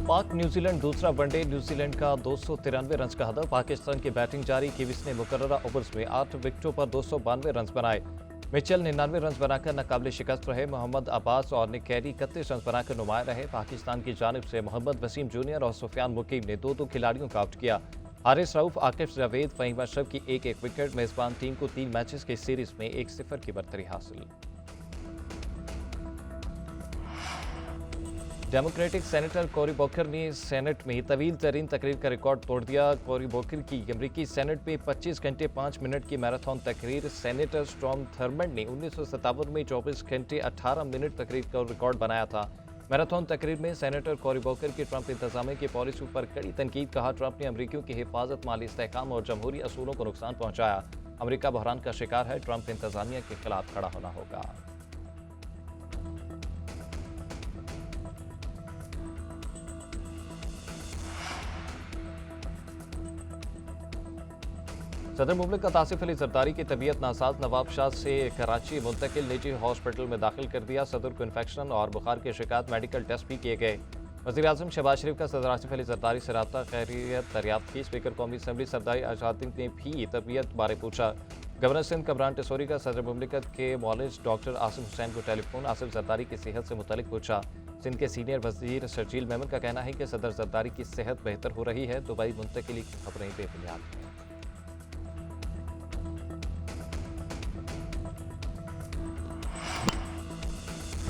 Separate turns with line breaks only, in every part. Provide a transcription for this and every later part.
पाक न्यूजीलैंड दूसरा one day. New Zealand का 293 रन का हदफ। पाकिस्तान की बैटिंग जारी। किवीज ने मुकर्ररा ओवर्स में 8 विकेटों पर 292 रन बनाए। मिचेल 99 रन बनाकर नाकाबिले शिकस्त रहे। मोहम्मद अब्बास और निक कैरी 31 रन बनाकर नुमाया रहे। पाकिस्तान की जानिब से मोहम्मद वसीम जूनियर और सुफियान मुकीम ने दो खिलाड़ियों को आउट किया। हारिस रऊफ, आकिब जावेद, फहीम अशरफ की एक विकेट। मेजबान टीम को 3 मैचेस की सीरीज में 1-0 की बढ़तरी हासिल। डेमोक्रेटिक सेनेटर कोरी बॉकर ने सेनेट में तवील तरीन तकरीर का रिकॉर्ड तोड़ दिया। कोरी बॉकर की अमरीकी सेनेट में 25 घंटे 5 मिनट की मैराथन तकरीर। सेनेटर स्टॉर्म थर्मन ने 1957 में 24 घंटे 18 मिनट तकरीर का रिकॉर्ड बनाया था। मैराथन तकरीर में सेनेटर कोरी बॉकर की ट्रंप इंतजामिया की पॉलिसी पर कड़ी तनकीद। कहा, ट्रंप ने अमरीकियों की हिफाजत, माली इस्तेहकाम और जमहूरी असूलों को नुकसान पहुंचाया। अमरीका बहरान का शिकार है। ट्रंप इंतजामिया के खिलाफ खड़ा होना होगा। सदर मुमलिकत आसिफ अली जरदारी की तबीयत नासाज। नवाब शाह से कराची मुंतकिल निजी हॉस्पिटल में दाखिल कर दिया। सदर को इन्फेक्शन और बुखार की शिकायत। मेडिकल टेस्ट भी किए गए। वज़ीर आज़म शहबाज शरीफ का सदर आसिफ अली जरदारी से रब्ता खैरियत दरियाफ्त की। स्पीकर कौमी असम्बली सरदारी आज़ादी ने भी तबीयत बारे पूछा। गवर्नर सिंध कमरान टिसोरी का सदर मुमलिकत के मौलिज डॉक्टर आसिम हुसैन को टेलीफोन। आसिफ जरदारी की सेहत से मुतलिक पूछा। सिंध के सीनियर वजीर शर्जील मेमन का कहना है कि सदर जरदारी की सेहत बेहतर हो रही है। दुबई मुंतकिली की खबरें बेबुनियाद हैं।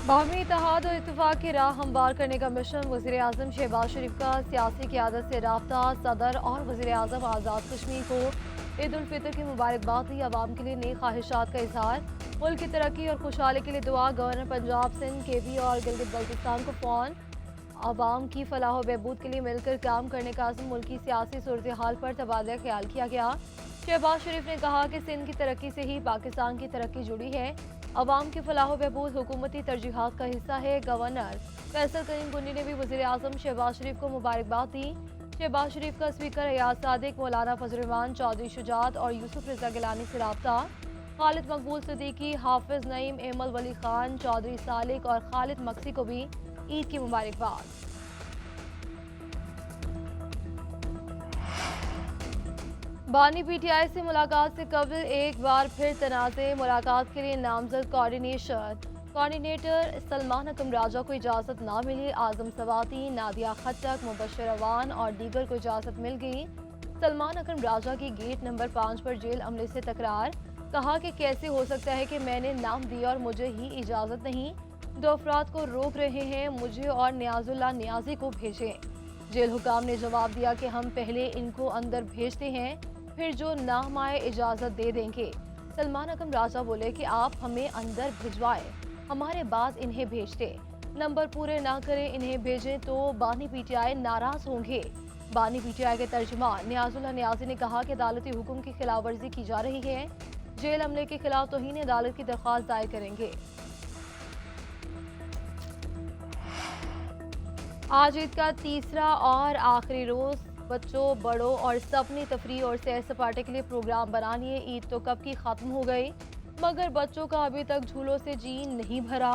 बाहमी इत्तेहाद और इत्तेफाक की राह हमवार करने का मिशन। वज़ीर आज़म शहबाज शरीफ का सियासी क़यादत से रब्ता। सदर और वज़ीर आज़म आज़ाद कश्मीर को ईद उल फितर की मुबारकबाद दी। अवाम के लिए नई ख्वाहिशात का इजहार। मुल्क की तरक्की और खुशहाली के लिए दुआ। गवर्नर पंजाब, सिंध, केवी और गिलगित बल्तिस्तान को फ़ोन। अवाम की फलाह बहबूद के लिए मिलकर काम करने का अज़्म। मुल्की सियासी सूरत हाल पर तबादला ख्याल किया गया। शहबाज शरीफ ने कहा कि सिंध की तरक्की से ही पाकिस्तान की तरक्की जुड़ी है। अवाम की फलाह बहबूद हुकूमती तरजीहात का हिस्सा है। गवर्नर फैसल करीम कुंडी ने भी वज़ीर आज़म शहबाज शरीफ को मुबारकबाद दी। शहबाज शरीफ का स्पीकर अयाज सादिक, मौलाना फजल रहमान, चौधरी शुजात और यूसुफ रजा गिलानी से रब्ता। खालिद मकबूल सिद्दीकी, हाफिज नईम, एमल वली खान, चौधरी सालिक और खालिद मक्सी को भी ईद की मुबारकबाद। बानी पीटीआई से मुलाकात से कबल एक बार फिर तनाज़े। मुलाकात के लिए नामजद कोऑर्डिनेटर सलमान अकरम राजा को इजाज़त ना मिली। आज़म सवाती, नादिया खट्टक, मुबशर अवान और दीगर को इजाज़त मिल गई। सलमान अकरम राजा की गेट नंबर 5 पर जेल अमले से तकरार। कहा कि कैसे हो सकता है कि मैंने नाम दिया और मुझे ही इजाज़त नहीं। 2 अफराद को रोक रहे हैं, मुझे और नियाजुल्लाह नियाजी को भेजें। जेल हुकाम ने जवाब दिया कि हम पहले इनको अंदर भेजते हैं, फिर जो नाम आए इजाज़त दे देंगे। सलमान अकरम राजा बोले कि आप हमें अंदर भिजवाएं, हमारे बाद इन्हें भेजते। नंबर पूरे ना करें, इन्हें भेजें तो बानी पीटीआई नाराज होंगे। बानी पीटीआई के तर्जुमान नियाजुल्लाह नियाजी ने कहा कि अदालती हुक्म की खिलाफ वर्जी की जा रही है। जेल अमले के खिलाफ तौहीन अदालत की दरख्वास्त दायर करेंगे। आज ईद का तीसरा और आखिरी रोज। बच्चों, बड़ों और सबने तफरीह और सैर सपाटे के लिए प्रोग्राम बना लिए। ईद तो कब की खत्म हो गई, मगर बच्चों का अभी तक झूलों से जी नहीं भरा।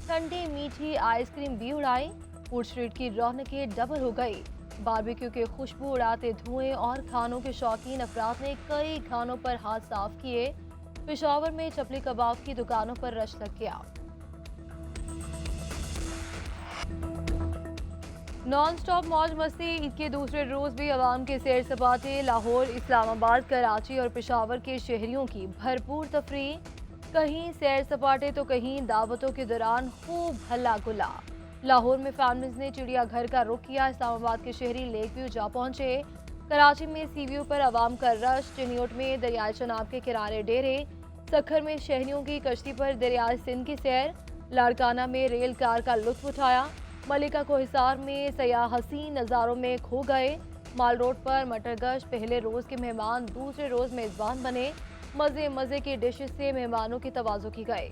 ठंडी मीठी आइसक्रीम भी उड़ाई। फूड स्ट्रीट की रौनकें डबल हो गई। बारबेक्यू के खुशबू उड़ाते धुएं और खानों के शौकीन अफराद ने कई खानों पर हाथ साफ किए। पेशावर में चपली कबाब की दुकानों पर रश लग गया। नॉन स्टॉप मौज मस्ती। ईद के दूसरे रोज भी अवाम के सैर सपाटे। लाहौर, इस्लामाबाद, कराची और पेशावर के शहरियों की भरपूर तफरीह। कहीं सैर सपाटे तो कहीं दावतों के दौरान खूब हल्ला गुल्ला। लाहौर में फैमिलीज ने चिड़ियाघर का रुख किया। इस्लामाबाद के शहरी लेक व्यू जा पहुंचे। कराची में सी व्यू पर अवाम का रश। चिन्योट में दरियाए चनाब के किनारे डेरे। सखर में शहरियों की कश्ती पर दरियाए सिंध की सैर। लाड़काना में रेल कार का लुत्फ उठाया। मलिका को हिसार में सयाह हसीन नज़ारों में खो गए। माल रोड पर मटरगश पहले रोज़ के मेहमान दूसरे रोज़ मेज़बान बने। मज़े मज़े की डिशेस से मेहमानों की तवाज़ो की गए।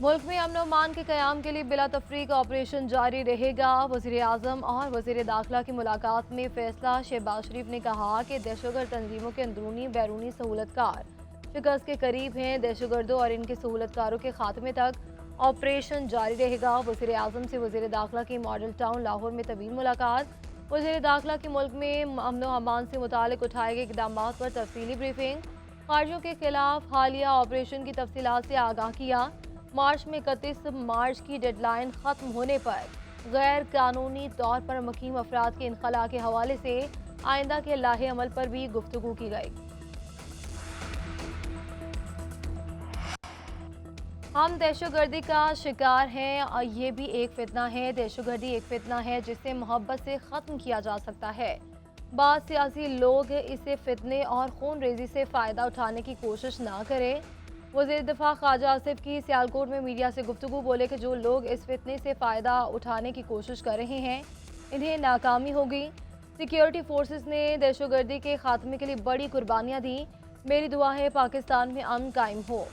मुल्क में अमन अमान के क़याम के लिए बिला तफरीक ऑपरेशन जारी रहेगा। वज़ीर आज़म और वज़ीर दाखिला की मुलाकात में फैसला। शहबाज शरीफ ने कहा कि दहशतगर्द तंजीमों के अंदरूनी बैरूनी सहूलतकार शिकस्त के करीब हैं। दहशतगर्दों और इनके सहूलतकारों के खात्मे तक ऑपरेशन जारी रहेगा। वज़ीर आज़म से वज़ीर दाखिला की मॉडल टाउन लाहौर में तवील मुलाकात। वज़ीर दाखिला की मुल्क में अमन व अमान से मुतालिक उठाए गए इक़दामात पर तफसीली ब्रीफिंग। खारजियों के खिलाफ हालिया ऑपरेशन की तफसीलात से आगाह किया। मार्च में 31 मार्च की डेडलाइन ख़त्म होने पर गैर कानूनी तौर पर मुक़ीम अफराद के इनखला के हवाले से आइंदा के लाहे अमल पर भी गुफ्तगू की गई। हम दहशतगर्दी का शिकार हैं और ये भी एक फितना है। दहशतगर्दी एक फितना है जिसे मोहब्बत से ख़त्म किया जा सकता है। बाद सियासी लोग इसे फितने और खून रेजी से फ़ायदा उठाने की कोशिश ना करें। वज़ीर दिफा ख्वाजा आसिफ की सियालकोट में मीडिया से गुफ्तगू बोले कि जो लोग इस फितने से फ़ायदा उठाने की कोशिश कर रहे हैं इन्हें नाकामी होगी। सिक्योरिटी फोर्सेस ने दहशतगर्दी के खात्मे के लिए बड़ी कुर्बानियाँ दी। मेरी दुआ है पाकिस्तान में अमन कायम हो।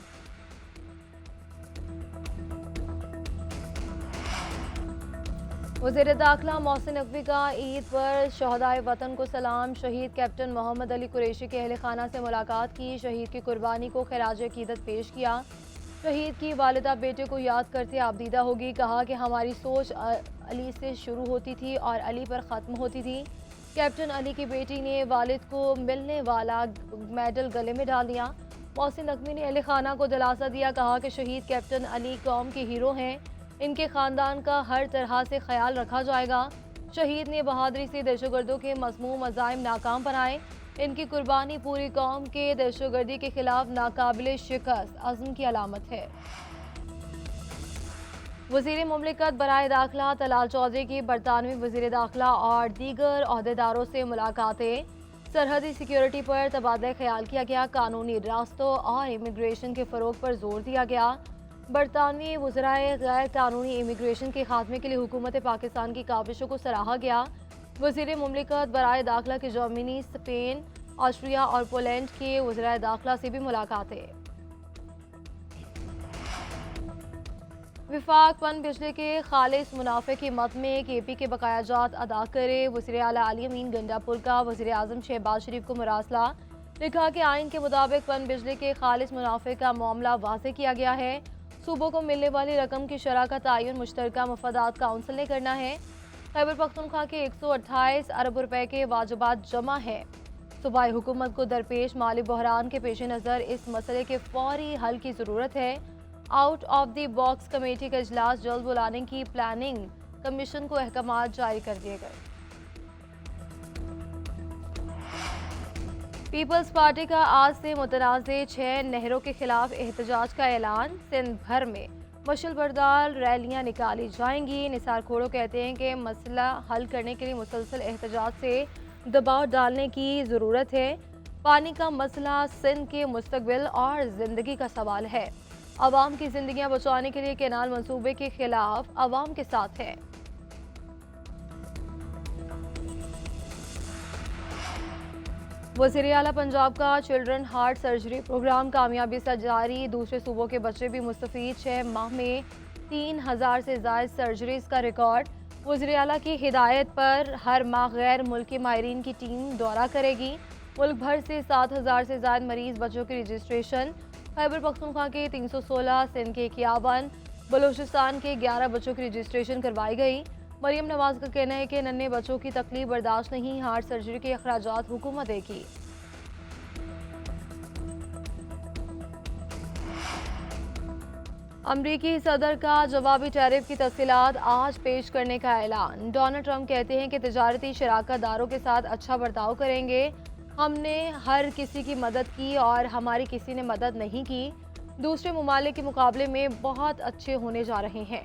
वज़ीर दाखिला मोहसिन नकवी का ईद पर शहदाए वतन को सलाम। शहीद कैप्टन मोहम्मद अली कुरैशी के अहल खाना से मुलाकात की। शहीद की कुर्बानी को खिराज अकीदत पेश किया। शहीद की वालिदा बेटे को याद करते आबदीदा होगी। कहा कि हमारी सोच अली से शुरू होती थी और अली पर ख़त्म होती थी। कैप्टन अली की बेटी ने वालिद को मिलने वाला मेडल गले में डाल दिया। मोहसिन नकवी ने अहल खाना को दिलासा दिया। कहा कि शहीद कैप्टन अली कौम के हीरो हैं। इनके ख़ानदान का हर तरह से ख्याल रखा जाएगा। शहीद ने बहादुरी से दहशतगर्दों के मज़मूम अज़ाइम नाकाम बनाए। इनकी कुर्बानी पूरी कौम के दहशतगर्दी के खिलाफ नाकाबिल शिकस्त अज़्म की अलामत है। वज़ीर मुमलिकत बराए दाखिला तलाल चौधरी की बरतानवी वज़ीर दाखिला और दीगर अहदेदारों से मुलाकातें। सरहदी सिक्योरिटी पर तबादला ख्याल किया गया। कानूनी रास्तों और इमिग्रेशन के फ़रोग पर जोर दिया गया। बरतानवी वज़राए गैर कानूनी इमिग्रेशन के खात्मे के लिए हुकूमत पाकिस्तान की काविशों को सराहा गया। वज़ीर मुमलिकत बराए दाखिला की जर्मनी, स्पेन, ऑस्ट्रिया और पोलैंड के वज़राए दाखिला से भी मुलाकातें। विफाक पन बिजली के खालिस मुनाफे की मद में KP के बकाया जात अदा करे। वज़ीर आला अली अमीन गंडापुर का वज़ीर आज़म शहबाज शरीफ को मरासला। लिखा कि आइन के मुताबिक पन बिजली के खालिस मुनाफे का मामला वाज़े किया गया है। सूबों को मिलने वाली रकम की शरह का तयन मुश्तरका मफादात काउंसिल ने करना है। खैबर पख्तूनख्वा के 128 अरब रुपए के वाजबात जमा है। सूबाई हुकूमत को दरपेश माली बहरान के पेश नज़र इस मसले के फौरी हल की ज़रूरत है। Out of the box committee का इजलास जल्द बुलाने की प्लानिंग कमीशन को अहकामात जारी कर दिए गए। पीपल्स पार्टी का आज से मुतनाज़े 6 नहरों के खिलाफ एहतजाज का ऐलान। सिंध भर में मशल बरदार रैलियां निकाली जाएंगी। निसार खोड़ो कहते हैं कि मसला हल करने के लिए मुसलसल एहतजाज से दबाव डालने की ज़रूरत है। पानी का मसला सिंध के मुस्तकबिल और ज़िंदगी का सवाल है। अवाम की ज़िंदगियां बचाने के लिए कैनाल मंसूबे के खिलाफ अवाम के साथ है। वज़ीर आला पंजाब का चिल्ड्रन हार्ट सर्जरी प्रोग्राम कामयाबी से जारी। दूसरे सूबों के बच्चे भी मुस्तफ़ीद। 6 माह में 3000 से ज़ायद सर्जरीज़ का रिकॉर्ड। वज़ीर आला की हिदायत पर हर माह गैर मुल्की माहिरीन की टीम दौरा करेगी। मुल्क भर से 7000 से ज़ायद मरीज़ बच्चों की रजिस्ट्रेशन। खैबर पख्तूनख्वा के 316, सिंध के 51, बलूचिस्तान के 11 बच्चों की रजिस्ट्रेशन करवाई गई। मरियम नवाज का कहना है कि नन्हे बच्चों की तकलीफ बर्दाश्त नहीं। हार्ट सर्जरी के अखराजात हुकूमत देगी। अमरीकी सदर का जवाबी टैरिफ की तफसीलात आज पेश करने का ऐलान। डोनाल्ड ट्रंप कहते हैं कि तिजारती शराकत दारों के साथ अच्छा बर्ताव करेंगे। हमने हर किसी की मदद की और हमारी किसी ने मदद नहीं की। दूसरे ममालिक के मुकाबले में बहुत अच्छे होने जा रहे हैं।